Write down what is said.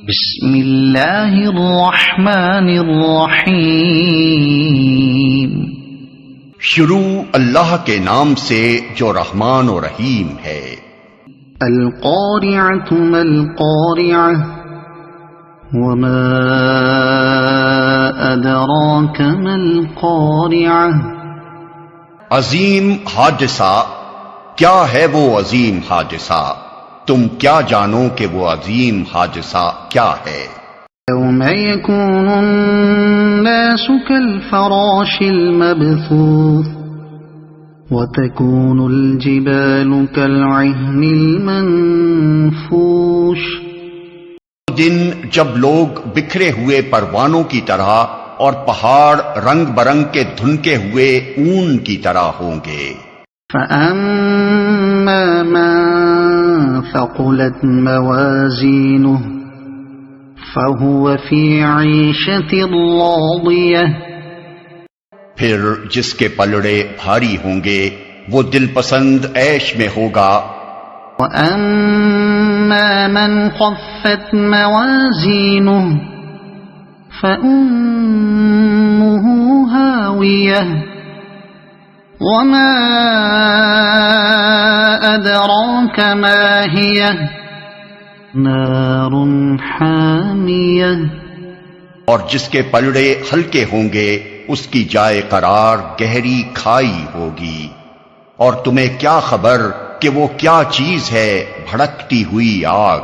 بسم اللہ الرحمن الرحیم شروع اللہ کے نام سے جو رحمان و رحیم ہے۔ القارعۃ ما القارعۃ وما ادراک ما القارعۃ۔ عظیم حادثہ، کیا ہے وہ عظیم حادثہ؟ تم کیا جانو کہ وہ عظیم حادثہ کیا ہے؟ یوم یکون الناس کالفراش المبثوث وتكون الجبال كالعهن المنفوش۔ دن جب لوگ بکھرے ہوئے پروانوں کی طرح اور پہاڑ رنگ برنگ کے دھنکے ہوئے اون کی طرح ہوں گے۔ فَأَمَّا مَن ثَقُلَتْ مَوَازِينُهُ فَهُوَ فِي عِيشَةٍ رَاضِيَةٍ۔ پھر جس کے پلڑے بھاری ہوں گے وہ دل پسند عیش میں ہوگا۔ وَأَمَّا مَنْ خَفَّتْ مَوَازِينُهُ فَأُمُّهُ هَاوِيَةٌ وَمَا أَدْرَاكَ مَا هِيَهْ نَارٌ حَامِيَةٌ۔ اور جس کے پلڑے ہلکے ہوں گے اس کی جائے قرار گہری کھائی ہوگی۔ اور تمہیں کیا خبر کہ وہ کیا چیز ہے؟ بھڑکتی ہوئی آگ۔